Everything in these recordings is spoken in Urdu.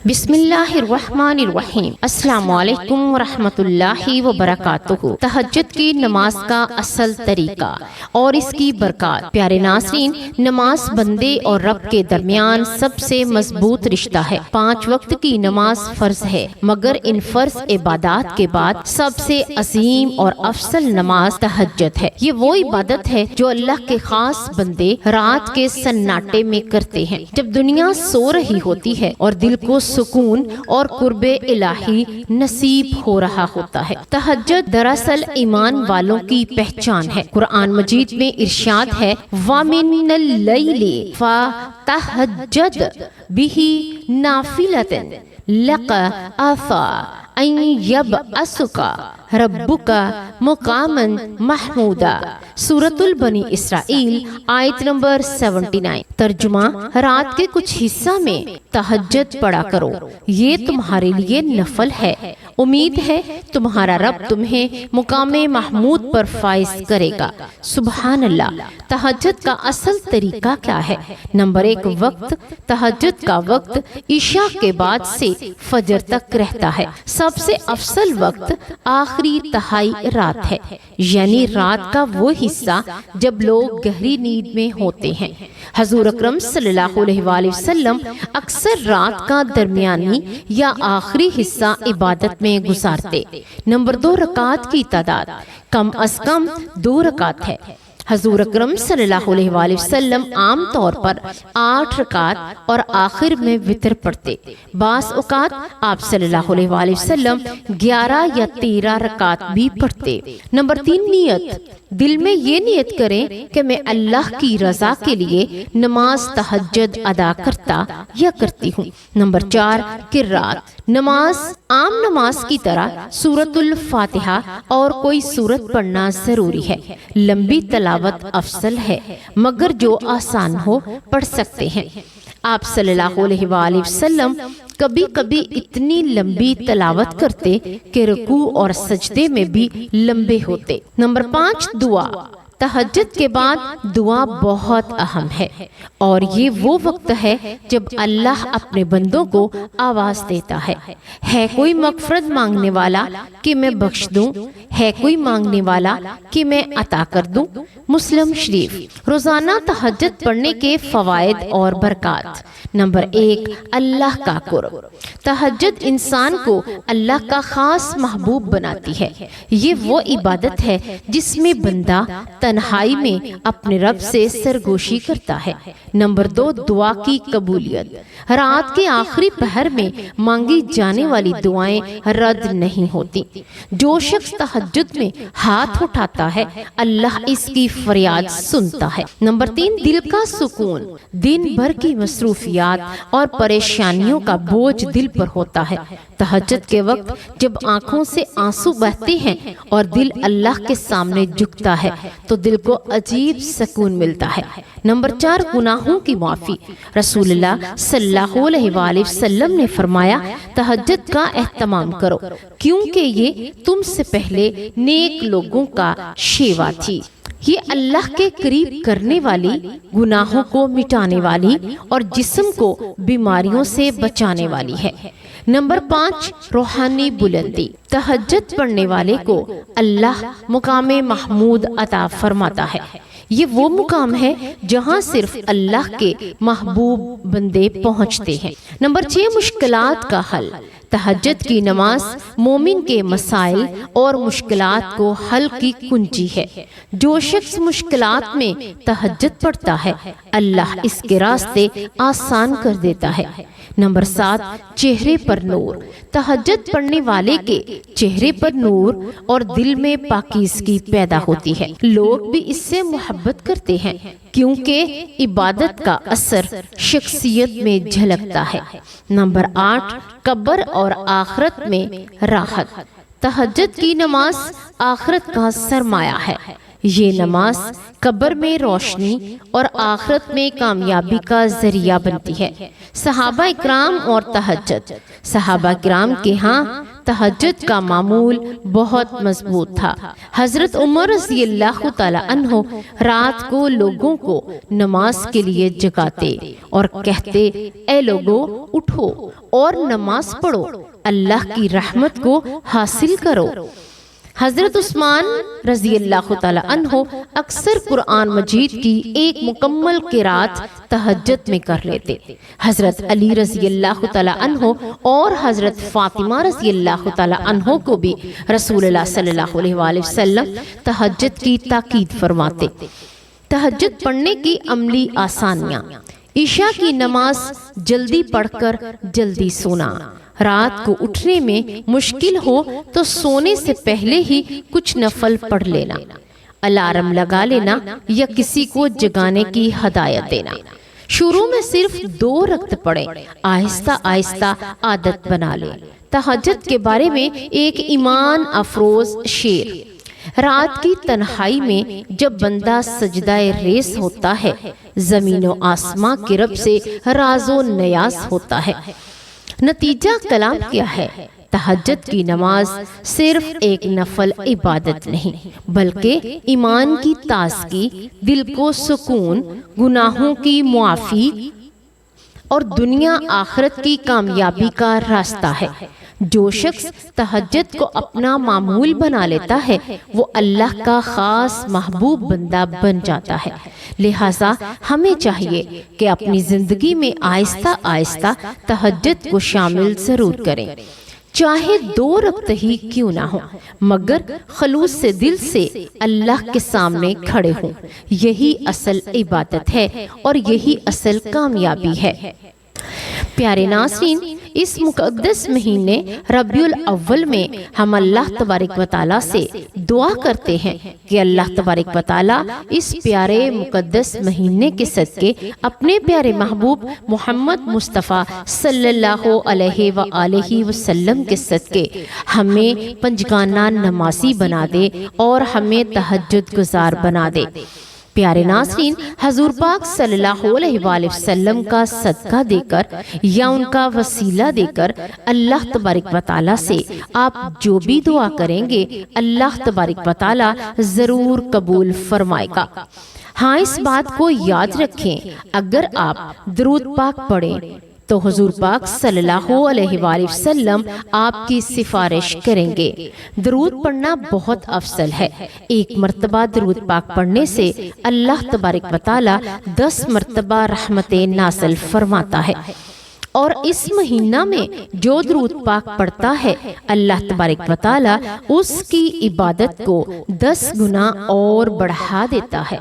بسم اللہ الرحمن الرحیم۔ السلام علیکم ورحمۃ اللہ وبرکاتہ۔ تہجد کی نماز کا اصل طریقہ اور اس کی برکات۔ پیارے ناظرین، نماز بندے اور رب کے درمیان سب سے مضبوط رشتہ ہے۔ 5 وقت کی نماز فرض ہے، مگر ان فرض عبادات کے بعد سب سے عظیم اور افضل نماز تہجد ہے۔ یہ وہ عبادت ہے جو اللہ کے خاص بندے رات کے سناٹے میں کرتے ہیں، جب دنیا سو رہی ہوتی ہے اور دل کو سکون اور قرب الہی نصیب ہو رہا ہوتا ہے۔ تہجد دراصل ایمان والوں کی پہچان ہے۔ قرآن مجید میں ارشاد ہے، وَمِنَ اللَّيْلِ فَتَہجَّدْ بِهِ نَافِلَةً لَكَ عَسَىٰ أَن يَبْعَثَكَ رَبُّكَ مَقَامًا مَحْمُودًا۔ سورۃ البنی اسرائیل آیت نمبر 79۔ ترجمہ: رات کے کچھ حصہ میں تہجد پڑھا کرو، یہ تمہارے لیے نفل ہے، امید ہے تمہارا رب تمہیں مقام محمود پر فائز کرے گا۔ سبحان اللہ۔ تہجد کا اصل طریقہ کیا ہے؟ نمبر 1، وقت۔ تہجد کا وقت عشاء کے بعد سے فجر تک رہتا ہے۔ سب سے افضل وقت آخری تہائی رات ہے، یعنی رات کا وہ حصہ جب لوگ گہری نیند میں ہوتے ہیں۔ حضور اکرم صلی اللہ علیہ وآلہ وسلم اکثر رات کا درمیانی یا آخری حصہ عبادت میں گزارتے۔ نمبر 2، رکعات کی تعداد۔ کم از کم 2 رکعت ہے۔ حضور اکرم صلی اللہ علیہ وآلہ وسلم عام طور پر 8 رکعت اور آخر میں وتر پڑھتے۔ بعض اوقات آپ صلی اللہ علیہ وآلہ وسلم 11 یا 13 رکعت بھی پڑھتے۔ نمبر 3، نیت۔ دل میں یہ نیت کریں کہ میں اللہ کی رضا کے لیے نماز تہجد ادا کرتا یا کرتی ہوں۔ نمبر 4، قرات۔ نماز عام نماز کی طرح سورۃ الفاتحہ اور کوئی سورت پڑھنا ضروری ہے۔ لمبی تلاوت افضل ہے، مگر جو آسان ہو پڑھ سکتے ہیں۔ آپ صلی اللہ علیہ وآلہ وسلم کبھی کبھی اتنی لمبی تلاوت کرتے کہ رکوع اور سجدے میں بھی لمبے ہوتے۔ نمبر 5، دعا۔ تہجد کے بعد دعا بہت اہم ہے، اور یہ وہ وقت ہے جب اللہ اپنے بندوں کو آواز دیتا ہے کوئی مغفرت مانگنے والا کہ میں بخش دوں، ہے کوئی مانگنے والا کہ میں عطا کر دوں۔ مسلم شریف۔ روزانہ تہجد پڑھنے کے فوائد اور برکات۔ نمبر 1، اللہ کا قرب۔ تہجد انسان کو اللہ کا خاص محبوب بناتی ہے۔ یہ وہ عبادت ہے جس میں بندہ تنہائی میں اپنے رب سے سرگوشی کرتا ہے۔ نمبر 2، دعا کی قبولیت۔ رات کے آخری پہر میں مانگی جانے والی دعائیں رد نہیں ہوتی۔ جو شخص تہجد میں ہاتھ اٹھاتا ہے، اللہ اس کی فریاد سنتا ہے۔ نمبر 3، دل کا سکون۔ دن بھر کی مصروفیات اور پریشانیوں کا بوجھ دل پر ہوتا ہے۔ تہجد کے وقت جب آنکھوں سے آنسو بہتے ہیں اور دل اللہ کے سامنے جھکتا ہے تو دل کو عجیب سکون ملتا ہے۔ نمبر 4، گناہوں کی معافی۔ رسول اللہ صلی اللہ علیہ وآلہ وسلم نے فرمایا، تہجد کا اہتمام کرو، کیونکہ یہ تم سے پہلے نیک لوگوں کا شیوا تھی۔ یہ اللہ کے قریب کرنے والی، گناہوں کو مٹانے والی اور جسم کو بیماریوں سے بچانے والی ہے۔ نمبر 5، روحانی بلندی۔ تہجد پڑھنے والے کو اللہ مقام محمود عطا فرماتا ہے۔ یہ وہ مقام ہے جہاں صرف اللہ کے محبوب بندے پہنچتے ہیں۔ نمبر 6، مشکلات کا حل۔ تہجد کی نماز مومن کے مسائل اور مشکلات کو حل کی کنجی ہے۔ جو شخص مشکلات میں تہجد پڑھتا ہے، اللہ اس کے راستے آسان کر دیتا ہے۔ نمبر 7، چہرے پر نور۔ تہجد پڑھنے والے کے چہرے پر نور اور دل میں پاکیزگی پیدا ہوتی ہے۔ لوگ بھی اس سے محبت کرتے ہیں، کیونکہ عبادت کا اثر شخصیت میں جھلکتا ہے۔ نمبر 8، قبر اور آخرت میں راحت۔ تہجد کی نماز آخرت کا سرمایہ ہے۔ یہ نماز قبر میں روشنی اور آخرت میں کامیابی کا ذریعہ بنتی ہے۔ صحابہ کرام اور تہجد۔ صحابہ کرام کے ہاں تہجد کا معمول بہت مضبوط تھا۔ حضرت عمر رضی اللہ تعالی عنہ رات کو لوگوں کو نماز کے لیے جگاتے اور کہتے، اے لوگو اٹھو اور نماز پڑھو، اللہ کی رحمت کو حاصل کرو۔ حضرت عثمان رضی اللہ تعالی عنہ اکثر قرآن مجید کی ایک مکمل قرات تہجد میں کر لیتے۔ حضرت علی رضی اللہ تعالی عنہ اور حضرت فاطمہ رضی اللہ تعالی عنہ کو بھی رسول اللہ صلی اللہ علیہ وآلہ وسلم تہجد کی تاکید فرماتے۔ تہجد پڑھنے کی عملی آسانیاں: عشاء کی نماز جلدی پڑھ کر جلدی سونا۔ رات کو اٹھنے میں مشکل ہو تو سونے سے پہلے ہی کچھ نفل پڑھ لینا۔ الارم لگا لینا یا کسی کو جگانے کی ہدایت دینا۔ شروع میں صرف 2 رکعت پڑھیں، آہستہ آہستہ عادت بنا لیں۔ تہجد کے بارے میں ایک ایمان افروز شعر: رات کی تنہائی میں جب بندہ سجدہ ریز ہوتا ہے، زمین و آسماں کے رب سے راز و نیاز ہوتا ہے۔ نتیجہ کلام کیا ہے؟ تہجد کی نماز صرف ایک نفل عبادت نہیں بلکہ ایمان کی تازگی، دل کو سکون، گناہوں کی معافی اور دنیا آخرت کی کامیابی کا راستہ ہے۔ جو شخص تہجد کو اپنا معمول بنا لیتا ہے وہ اللہ کا خاص محبوب بندہ بن جاتا ہے۔ لہٰذا ہمیں چاہیے کہ اپنی زندگی میں آہستہ آہستہ تہجد کو شامل ضرور کریں، چاہے 2 رکعت ہی کیوں نہ ہو، مگر خلوص سے دل سے اللہ کے سامنے کھڑے ہوں۔ یہی اصل عبادت ہے اور یہی اصل کامیابی ہے۔ پیارے ناظرین، اس مقدس مہینے ربیع الاول میں ہم اللہ تبارک و تعالیٰ سے دعا کرتے ہیں کہ اللہ تبارک و تعالیٰ اس پیارے مقدس مہینے کے صدقے اپنے پیارے محبوب محمد مصطفیٰ صلی اللہ علیہ وآلہ وسلم کے صدقے ہمیں پنجگانہ نمازی بنا دے اور ہمیں تہجد گزار بنا دے۔ پیارے ناظرین، حضور پاک صلی اللہ علیہ وآلہ وسلم کا صدقہ دے کر یا ان کا وسیلہ دے کر اللہ تبارک و تعالیٰ سے آپ جو بھی دعا کریں گے اللہ تبارک و تعالیٰ ضرور قبول فرمائے گا۔ ہاں، اس بات کو یاد رکھیں، اگر آپ درود پاک پڑھیں تو حضور پاک صلی اللہ علیہ وآلہ وسلم آپ کی سفارش کریں گے۔ درود پڑھنا بہت افضل ہے۔ 1 مرتبہ درود پاک پڑھنے سے اللہ تبارک و تعالی 10 مرتبہ رحمتیں نازل فرماتا ہے، اور اس مہینہ میں جو درود پاک پڑھتا ہے اللہ تبارک و تعالی اس کی عبادت کو 10 گنا اور بڑھا دیتا ہے۔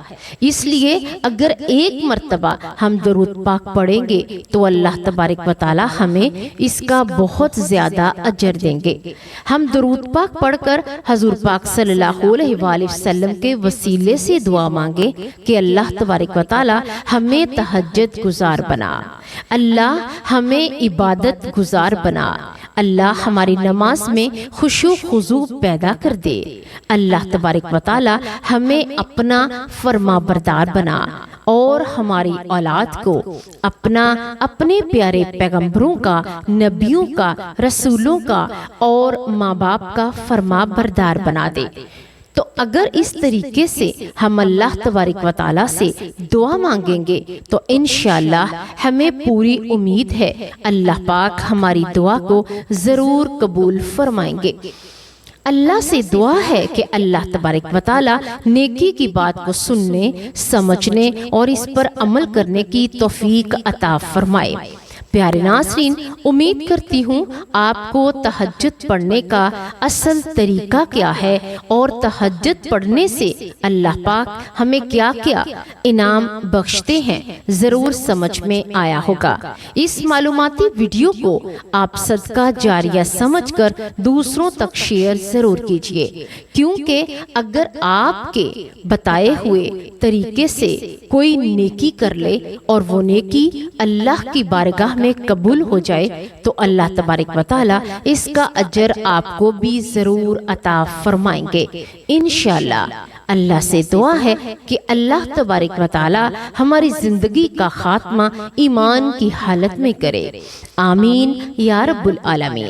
اس لیے اگر 1 مرتبہ ہم درود پاک پڑھیں گے تو اللہ تبارک و تعالی ہمیں اس کا بہت زیادہ اجر دیں گے۔ ہم درود پاک پڑھ کر حضور پاک صلی اللہ علیہ وآلہ وسلم کے وسیلے سے دعا مانگے کہ اللہ تبارک و تعالی ہمیں تہجد گزار بنا، اللہ ہمیں عبادت گزار بنا، اللہ ہماری نماز میں خشوع خضوع پیدا کر دے، اللہ تبارک و تعالی ہمیں اپنا فرما بردار بنا اور ہماری اولاد کو اپنے پیارے پیغمبروں کا، نبیوں کا، رسولوں کا اور ماں باپ کا فرما بردار بنا دے۔ تو اگر اس طریقے سے ہم اللہ تبارک و تعالیٰ سے دعا مانگیں گے تو انشاءاللہ ہمیں پوری امید ہے اللہ پاک ہماری دعا کو ضرور قبول فرمائیں گے۔ اللہ سے دعا ہے کہ اللہ تبارک و تعالیٰ نیکی کی بات کو سننے، سمجھنے اور اس پر عمل کرنے کی توفیق عطا فرمائے۔ پیارے ناظرین، امید کرتی ہوں آپ کو تہجد پڑھنے کا اصل طریقہ کیا ہے اور تہجد پڑھنے سے اللہ پاک ہمیں کیا کیا انعام بخشتے ہیں ضرور سمجھ میں آیا ہوگا۔ اس معلوماتی ویڈیو کو آپ صدقہ جاریہ سمجھ کر دوسروں تک شیئر ضرور کیجیے، کیونکہ اگر آپ کے بتائے ہوئے طریقے سے کوئی نیکی کر لے اور وہ نیکی اللہ کی بارگاہ میں قبول ہو جائے تو اللہ تبارک و تعالی اس کا اجر آپ کو بھی ضرور عطا فرمائیں گے انشاءاللہ۔ اللہ سے دعا ہے کہ اللہ تبارک و تعالی ہماری زندگی کا خاتمہ ایمان کی حالت میں کرے، آمین یا رب العالمین۔